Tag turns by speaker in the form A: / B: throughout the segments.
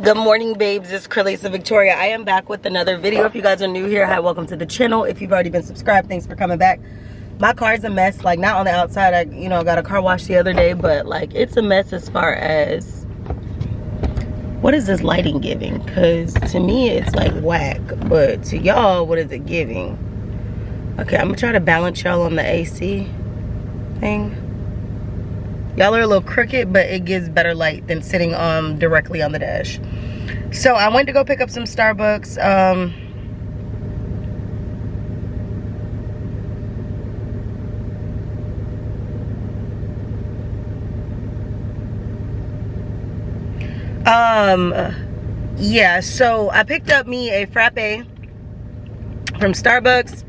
A: Good morning, babes. It's Carlisa Victoria. I am back with another video. If you guys are new here, hi, welcome to the channel. If you've already been subscribed, thanks for coming back. My car's a mess, like not on the outside. I got a car wash the other day, but like it's a mess as far as what is this lighting giving? Because to me it's like whack, but to y'all, what is it giving? Okay, I'm gonna try to balance y'all on the AC thing. Y'all are a little crooked, but it gives better light than sitting directly on the dash. So I went to go pick up some Starbucks. Yeah, so I picked up me a frappe from Starbucks,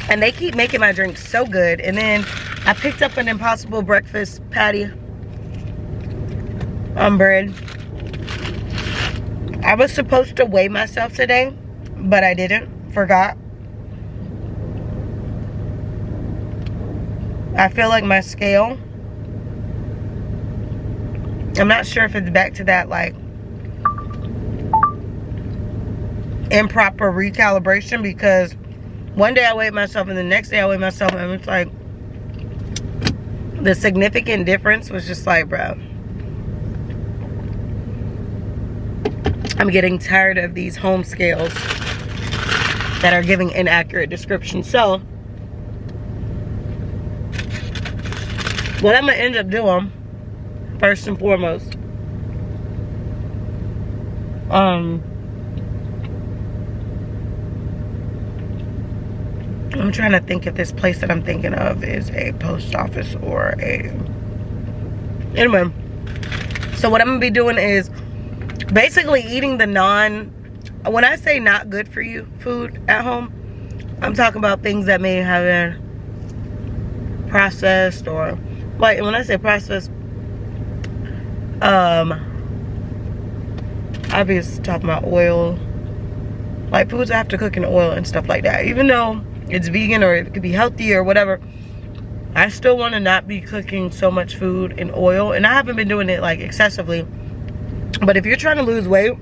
A: and they keep making my drink so good. And then I picked up an Impossible breakfast patty on bread. I was supposed to weigh myself today, but I didn't. Forgot. I feel like my scale, I'm not sure if it's back to that like improper recalibration, because one day I weighed myself and the next day I weighed myself, and it's like the significant difference was just like, bro, I'm getting tired of these home scales that are giving inaccurate descriptions. So what I'm gonna end up doing, first and foremost, I'm trying to think if this place that I'm thinking of is a post office or a... Anyway, so what I'm gonna be doing is basically eating the when I say not good for you food at home, I'm talking about things that may have been processed, or like when I say processed, I be talking about oil, like foods I have to cook in oil and stuff like that. Even though it's vegan or it could be healthy or whatever, I still want to not be cooking so much food in oil. And I haven't been doing it like excessively, but if you're trying to lose weight,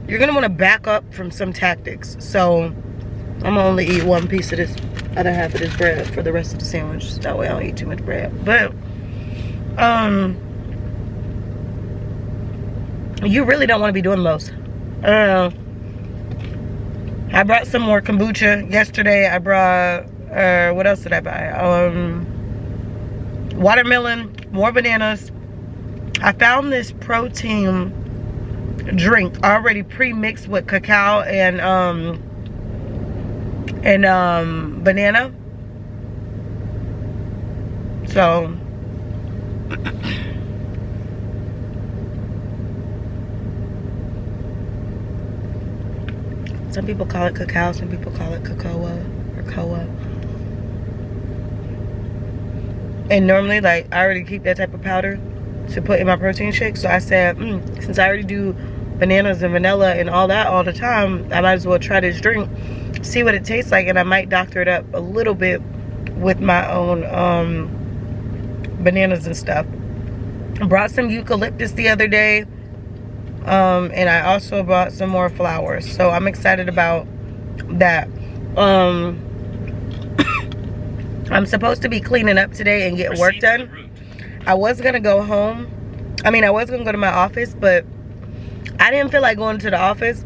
A: you're gonna want to back up from some tactics. So I'm gonna only eat one piece of this other half of this bread for the rest of the sandwich, so that way I don't eat too much bread. But you really don't want to be doing most. I brought some more kombucha yesterday. I brought what else did I buy? Watermelon, more bananas. I found this protein drink already pre-mixed with cacao and banana. So some people call it cacao, some people call it cocoa or coa. And normally, like, I already keep that type of powder to put in my protein shake. So I said, since I already do bananas and vanilla and all that all the time, I might as well try this drink, see what it tastes like, and I might doctor it up a little bit with my own bananas and stuff. I brought some eucalyptus the other day. And I also bought some more flowers, so I'm excited about that. I'm supposed to be cleaning up today and get work done. I was gonna go home. I mean, I was gonna go to my office, but I didn't feel like going to the office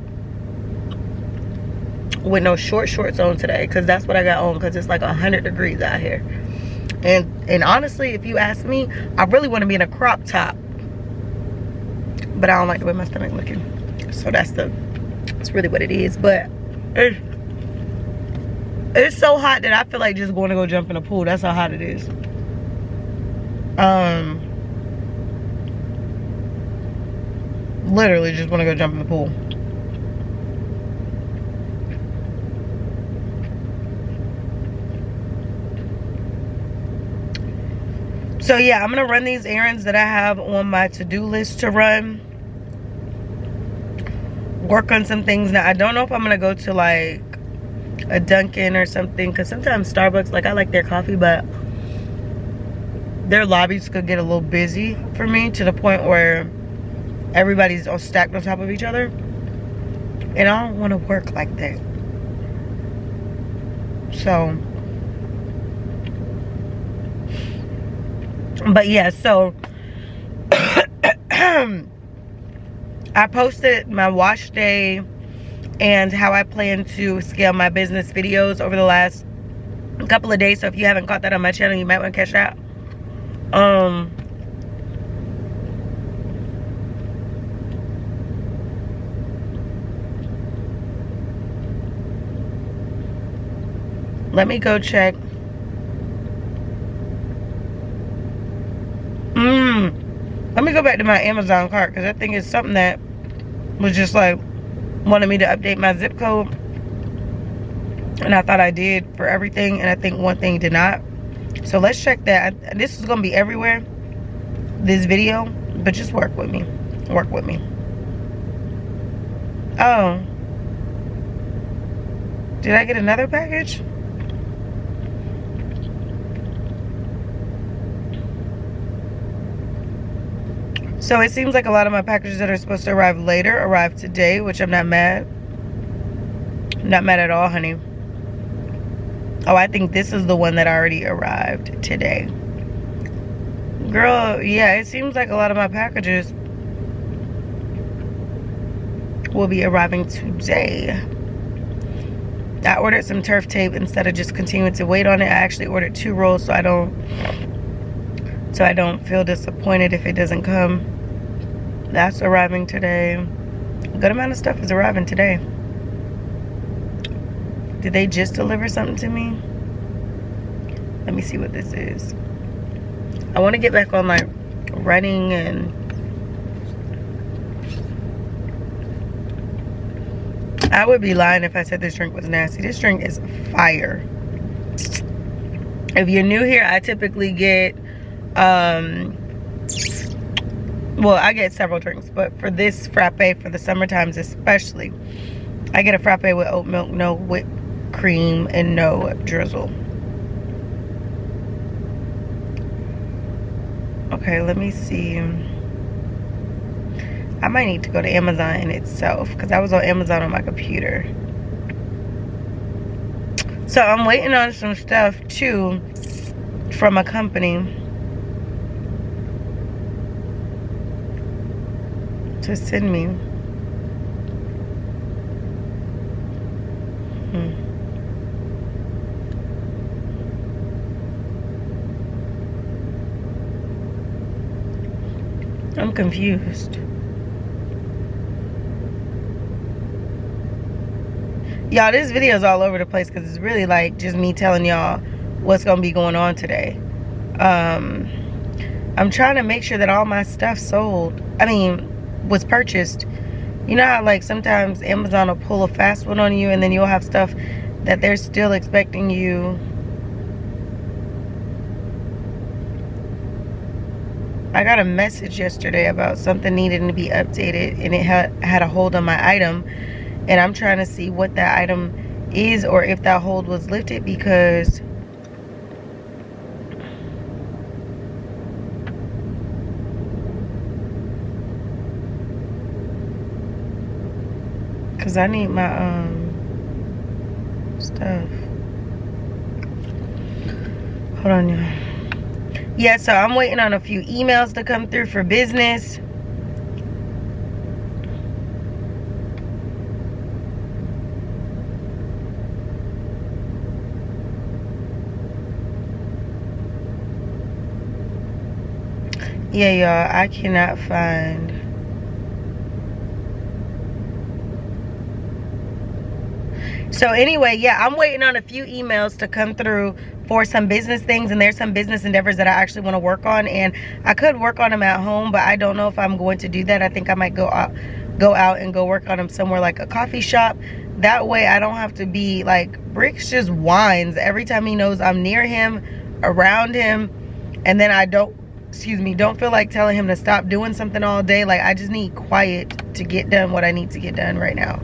A: with no shorts on today, because that's what I got on, because it's like 100 degrees out here. And honestly, if you ask me, I really want to be in a crop top, but I don't like the way my stomach looking. So that's really what it is. But it's so hot that I feel like just going to go jump in a pool. That's how hot it is. Literally just want to go jump in the pool. So yeah, I'm gonna run these errands that I have on my to-do list to run. Work on some things. Now I don't know if I'm gonna go to like a Dunkin' or something, because sometimes Starbucks, like, I like their coffee, but their lobbies could get a little busy for me, to the point where everybody's all stacked on top of each other. And I don't want to work like that. So, but yeah, so I posted my wash day and how I plan to scale my business videos over the last couple of days. So if you haven't caught that on my channel, you might want to catch that. Let me go check. Let me go back to my Amazon cart, because I think it's something that was just like wanted me to update my zip code, and I thought I did for everything, and I think one thing did not. So let's check that. This is gonna be everywhere, this video, but just work with me. Work with me. Oh, did I get another package? So it seems like a lot of my packages that are supposed to arrive later arrived today, which I'm not mad. I'm not mad at all, honey. Oh, I think this is the one that already arrived today. Girl, yeah, it seems like a lot of my packages will be arriving today. I ordered some turf tape instead of just continuing to wait on it. I actually ordered 2 rolls so I don't feel disappointed if it doesn't come. That's arriving today. A good amount of stuff is arriving today. Did they just deliver something to me? Let me see what this is. I want to get back on like running, and I would be lying if I said this drink was nasty. This drink is fire. If you're new here, I typically get well, I get several drinks, but for this frappe, for the summer times especially, I get a frappe with oat milk, no whipped cream, and no drizzle. Okay, let me see. I might need to go to Amazon in itself, because I was on Amazon on my computer. So I'm waiting on some stuff too from a company to send me. I'm confused. Y'all, this video is all over the place because it's really like just me telling y'all what's gonna be going on today. I'm trying to make sure that all my stuff was purchased. You know how like sometimes Amazon will pull a fast one on you, and then you'll have stuff that they're still expecting you. I got a message yesterday about something needing to be updated, and it had a hold on my item, and I'm trying to see what that item is or if that hold was lifted, because I need my stuff. Hold on, y'all. Yeah, so I'm waiting on a few emails to come through for business. Yeah, y'all, I cannot find. So anyway, yeah, I'm waiting on a few emails to come through for some business things, and there's some business endeavors that I actually want to work on, and I could work on them at home, but I don't know if I'm going to do that. I think I might go out and go work on them somewhere like a coffee shop. That way I don't have to be like, Bricks just whines every time he knows I'm near him, around him, and then I don't feel like telling him to stop doing something all day. Like, I just need quiet to get done what I need to get done right now.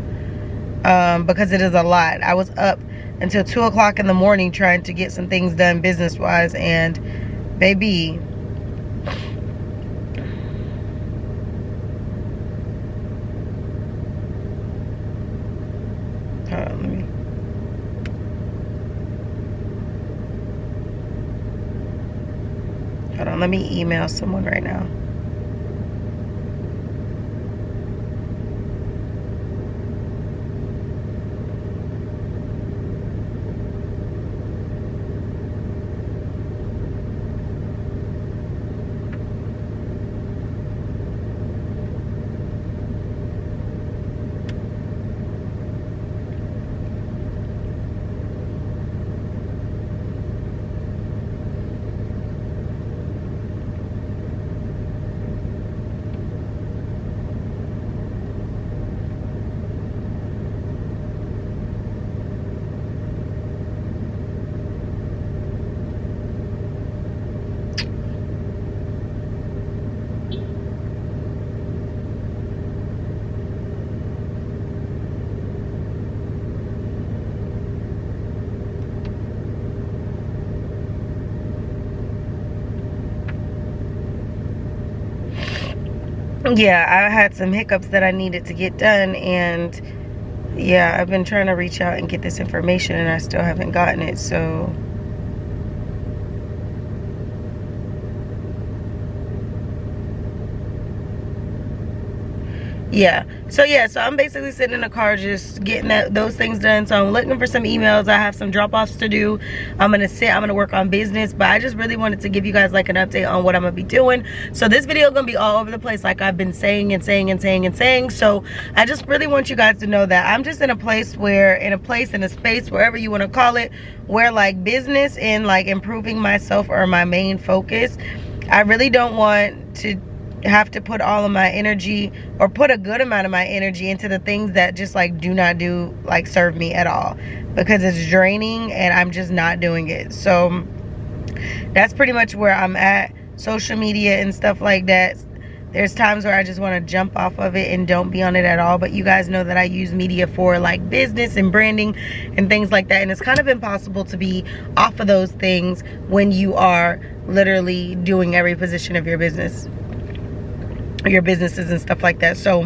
A: Because it is a lot. I was up until 2 o'clock in the morning trying to get some things done business wise, and baby, Hold on, let me email someone right now. Yeah, I had some hiccups that I needed to get done, and yeah, I've been trying to reach out and get this information, and I still haven't gotten it. So yeah, so I'm basically sitting in the car just getting those things done. So I'm looking for some emails. I have some drop-offs to do. I'm gonna work on business, but I just really wanted to give you guys like an update on what I'm gonna be doing. So this video is gonna be all over the place, like I've been saying and saying and saying and saying. So I just really want you guys to know that I'm just in a place in a space, wherever you want to call it, where like business and like improving myself are my main focus. I really don't want to have to put all of my energy, or put a good amount of my energy, into the things that just like do not serve me at all, because it's draining and I'm just not doing it. So that's pretty much where I'm at. Social media and stuff like that, there's times where I just want to jump off of it and don't be on it at all. But you guys know that I use media for like business and branding and things like that, and it's kind of impossible to be off of those things when you are literally doing every position of your businesses and stuff like that. So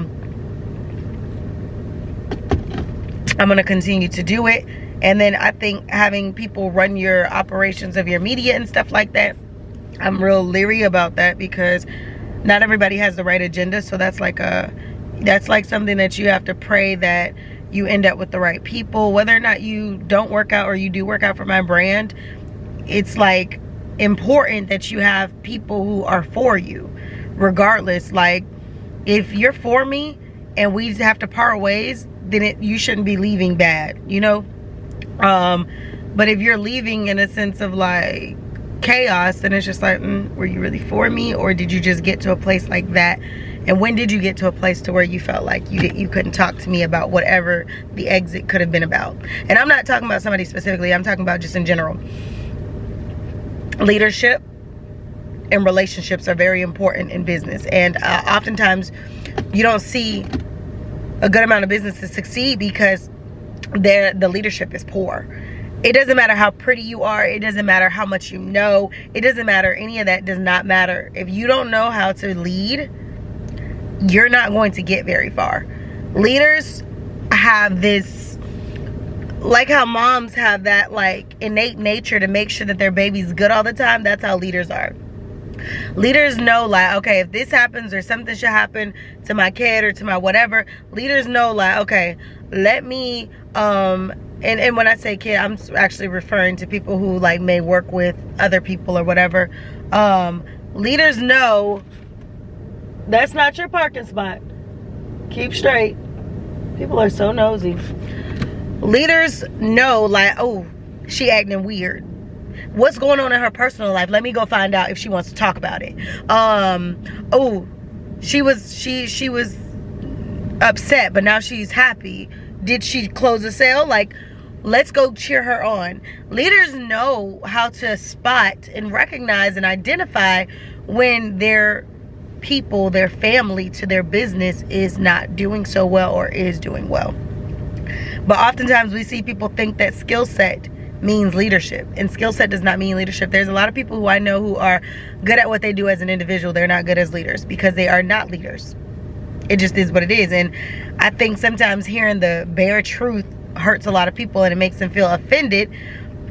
A: I'm going to continue to do it. And then I think having people run your operations of your media and stuff like that, I'm real leery about that, because not everybody has the right agenda. So that's like something that you have to pray that you end up with the right people. Whether or not you don't work out or you do work out for my brand, it's like important that you have people who are for you regardless. Like if you're for me and we have to part ways, then you shouldn't be leaving bad, you know. But if you're leaving in a sense of like chaos, then it's just like, were you really for me, or did you just get to a place like that? And when did you get to a place to where you felt like you couldn't talk to me about whatever the exit could have been about? And I'm not talking about somebody specifically, I'm talking about just in general. Leadership and relationships are very important in business, and oftentimes you don't see a good amount of businesses succeed because the leadership is poor. It doesn't matter how pretty you are, it doesn't matter how much you know, it doesn't matter, any of that does not matter. If you don't know how to lead, you're not going to get very far. Leaders have this, like how moms have that like innate nature to make sure that their baby's good all the time. That's how leaders are. Leaders know like, okay, if this happens or something should happen to my kid or to my whatever, leaders know like, okay, let me and when I say kid, I'm actually referring to people who like may work with other people or whatever. Leaders know that's not your parking spot. Keep straight. People are so nosy. Leaders know like, oh, she acting weird. What's going on in her personal life? Let me go find out if she wants to talk about it. Oh, she was upset, but now she's happy. Did she close a sale? Like, let's go cheer her on. Leaders know how to spot and recognize and identify when their people, their family to their business is not doing so well or is doing well. But oftentimes we see people think that skill set means leadership, and skill set does not mean leadership. There's a lot of people who I know who are good at what they do as an individual. They're not good as leaders because they are not leaders. It just is what it is. And I think sometimes hearing the bare truth hurts a lot of people and it makes them feel offended,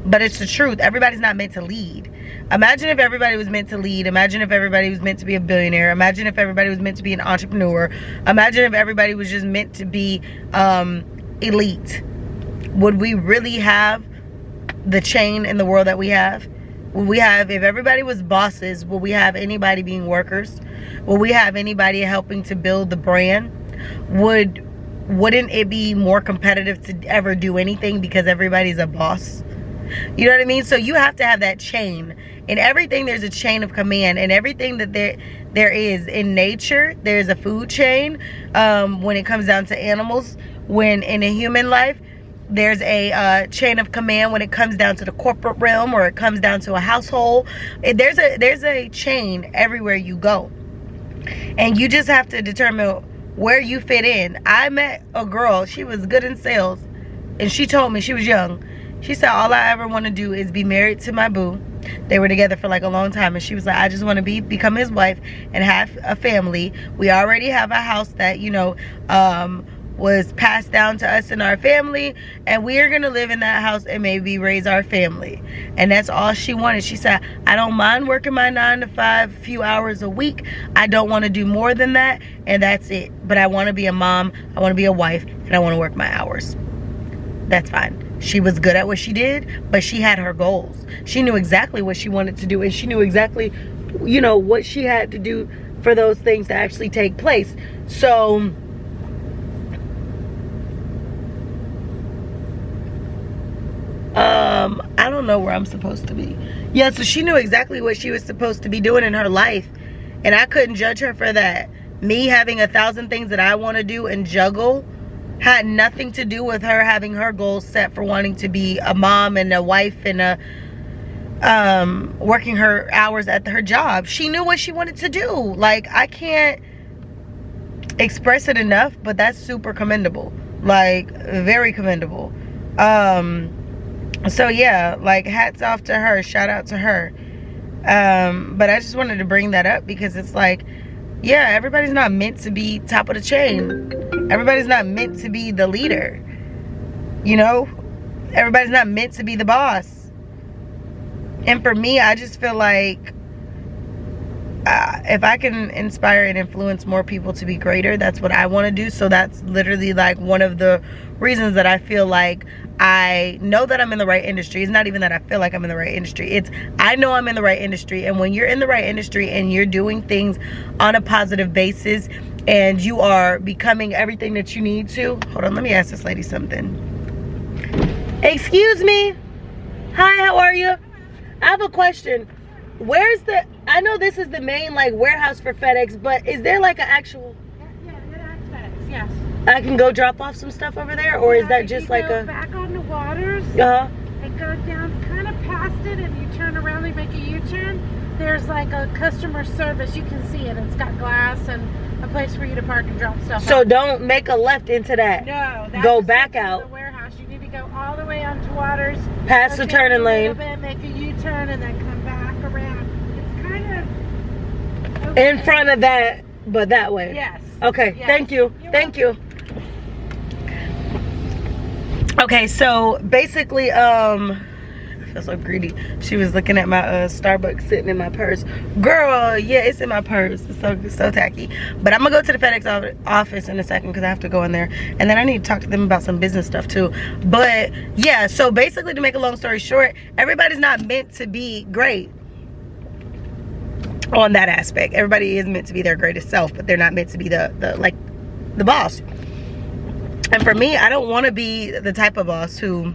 A: but it's the truth. Everybody's not meant to lead. Imagine if everybody was meant to lead. Imagine if everybody was meant to be a billionaire. Imagine if everybody was meant to be an entrepreneur. Imagine if everybody was just meant to be elite. Would we really have the chain in the world that we have? Would we have, if everybody was bosses, would we have anybody being workers? Would we have anybody helping to build the brand? Wouldn't it be more competitive to ever do anything because everybody's a boss? You know what I mean? So you have to have that chain. In everything, there's a chain of command. And everything that there is in nature, there's a food chain. When it comes down to animals, when in a human life, there's a chain of command when it comes down to the corporate realm, or it comes down to a household. There's a chain everywhere you go. And you just have to determine where you fit in. I met a girl, she was good in sales, and she told me, she was young, she said, all I ever want to do is be married to my boo. They were together for like a long time, and she was like, I just want to become his wife and have a family. We already have a house that, you know, was passed down to us and our family, and we are gonna live in that house and maybe raise our family. And that's all she wanted. She said, I don't mind working my 9 to 5 few hours a week. I don't want to do more than that, and that's it. But I want to be a mom, I want to be a wife, and I want to work my hours. That's fine. She was good at what she did, but she had her goals. She knew exactly what she wanted to do, and she knew exactly, you know, what she had to do for those things to actually take place. So I don't know where I'm supposed to be. Yeah, so she knew exactly what she was supposed to be doing in her life, and I couldn't judge her for that. Me having 1,000 things that I want to do and juggle had nothing to do with her having her goals set for wanting to be a mom and a wife and working her hours at her job. She knew what she wanted to do. Like, I can't express it enough, but that's super commendable. Like, very commendable. So yeah, like, hats off to her, shout out to her. But I just wanted to bring that up because it's like, yeah, everybody's not meant to be top of the chain. Everybody's not meant to be the leader. You know, everybody's not meant to be the boss. And for me, I just feel like if I can inspire and influence more people to be greater, that's what I want to do. So that's literally like one of the reasons that I feel like I know that I'm in the right industry. It's not even that I feel like I'm in the right industry. It's I know I'm in the right industry. And when you're in the right industry and you're doing things on a positive basis and you are becoming everything that you need to. Hold on, let me ask this lady something. Excuse me. Hi, how are you? I have a question. Where's the, I know this is the main like warehouse for FedEx, but is there like an actual?
B: Yeah, that's FedEx, yes.
A: I can go drop off some stuff over there, or is that just like a?
B: Back on the waters. And go down, kind of past it, and you turn around and make a U-turn. There's like a customer service. You can see it. It's got glass and a place for you to park and drop stuff.
A: So
B: off.
A: don't make a left into that.
B: No. That's
A: go back out.
B: The warehouse. You need to go all the way onto waters.
A: Past the turning lane.
B: Bit, make a U-turn and then come back around. It's kind of
A: in front of that, but that way.
B: Yes.
A: Okay.
B: Yes.
A: Thank you. Thank you. Okay, so basically, I feel so greedy. She was looking at my Starbucks sitting in my purse. Girl, yeah, it's in my purse. It's so tacky. But I'm gonna go to the FedEx office in a second because I have to go in there, and then I need to talk to them about some business stuff too. But yeah, so basically, to make a long story short, everybody's not meant to be great on that aspect. Everybody is meant to be their greatest self, but they're not meant to be the boss. And for me, I don't want to be the type of boss who,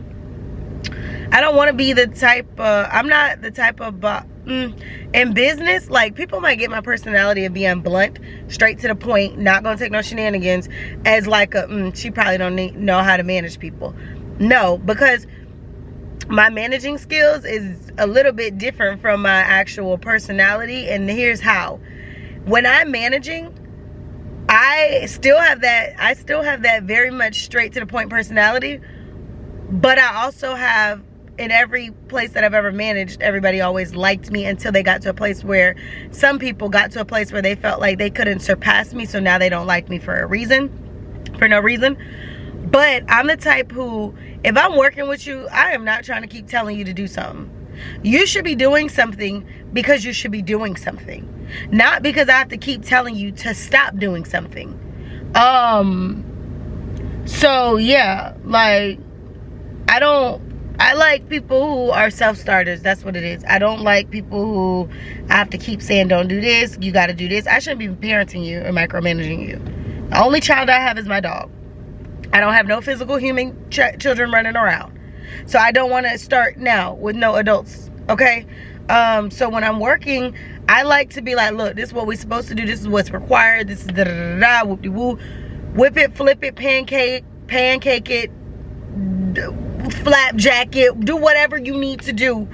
A: I don't want to be the type, I'm not the type of boss, in business, like, people might get my personality of being blunt, straight to the point, not going to take no shenanigans, as like a, she probably don't know how to manage people. No, because my managing skills is a little bit different from my actual personality, and here's how. When I'm managing, I still have that very much straight to the point personality, but I also have, in every place that I've ever managed, everybody always liked me until they got to a place where, some people got to a place where they felt like they couldn't surpass me, so now they don't like me for no reason. But I'm the type who, if I'm working with you, I am not trying to keep telling you to do something. You should be doing something because you should be doing something, not because I have to keep telling you to stop doing something. So yeah, like, I like people who are self-starters. That's what it is. I don't like people who I have to keep saying, don't do this, you got to do this. I shouldn't be parenting you or micromanaging you. The only child I have is my dog. I don't have no physical human children running around. So I don't want to start now with no adults, okay? So when I'm working, I like to be like, look, this is what we're supposed to do. This is what's required. This is da-da-da-da, whoop-de-woo. Whip it, flip it, pancake it, flapjack it, do whatever you need to do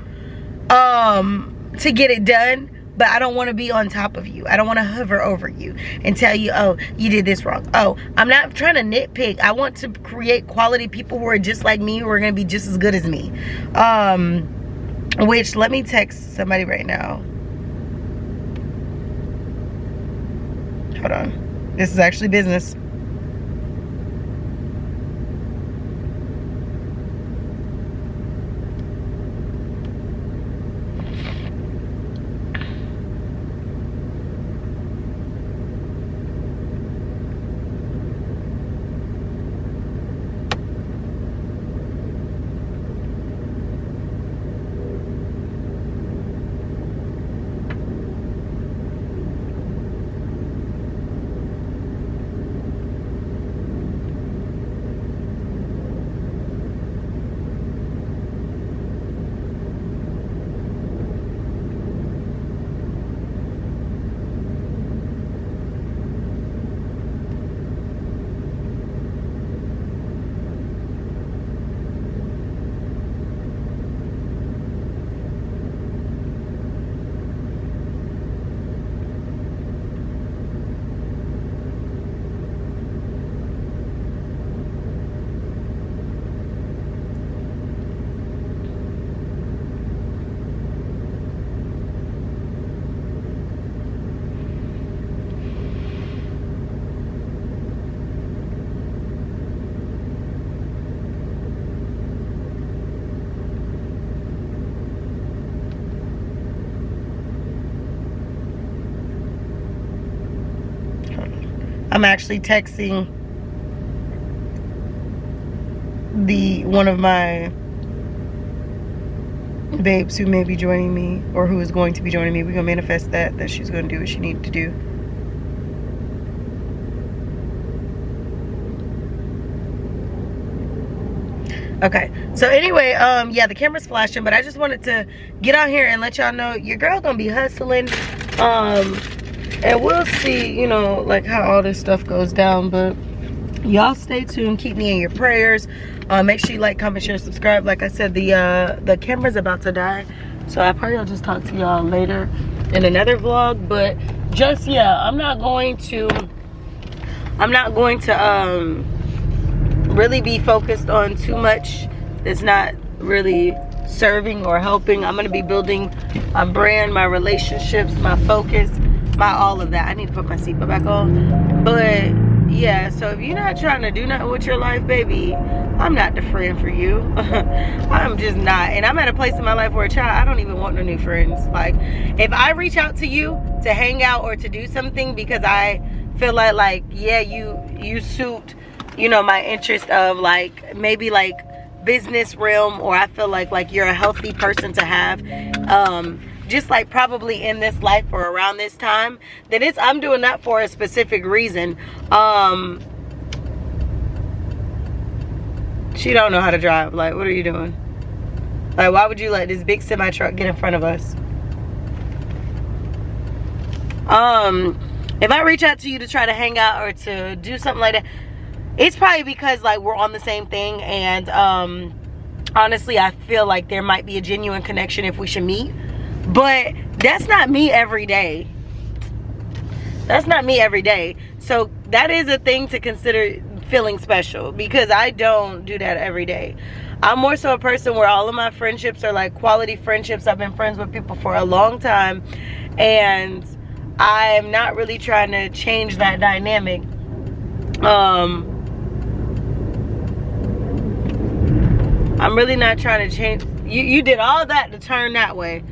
A: to get it done. But I don't want to be on top of you. I don't want to hover over you and tell you, oh, you did this wrong. Oh, I'm not trying to nitpick. I want to create quality people who are just like me, who are going to be just as good as me. Which, let me text somebody right now. Hold on. This is actually business. I'm actually texting one of my babes who may be joining me, or who is going to be joining me. We're gonna manifest that she's gonna do what she needs to do. Okay, so anyway, yeah, the camera's flashing, but I just wanted to get on here and let y'all know your girl gonna be hustling. And we'll see, you know, like, how all this stuff goes down. But y'all stay tuned, keep me in your prayers. Make sure you like, comment, share, subscribe. Like I said, the camera's about to die, so I probably will just talk to y'all later in another vlog. But just, yeah, I'm not going to really be focused on too much that's not really serving or helping. I'm gonna be building my brand, my relationships, my focus, my all of that. I need to put my seatbelt back on. But yeah, so if you're not trying to do nothing with your life, baby, I'm not the friend for you. I'm just not. And I'm at a place in my life where, child, I don't even want no new friends. Like, if I reach out to you to hang out or to do something because I feel like yeah, you suit, you know, my interest of, like, maybe like business realm, or I feel like you're a healthy person to have, just like probably in this life or around this time, then I'm doing that for a specific reason. She don't know how to drive. Like, what are you doing? Like, why would you let this big semi truck get in front of us? If I reach out to you to try to hang out or to do something like that, it's probably because, like, we're on the same thing, and honestly, I feel like there might be a genuine connection if we should meet. But that's not me every day. That's not me every day. So that is a thing to consider, feeling special, because I don't do that every day. I'm more so a person where all of my friendships are like quality friendships. I've been friends with people for a long time, and I'm not really trying to change that dynamic. I'm really not trying to change. You did all that to turn that way.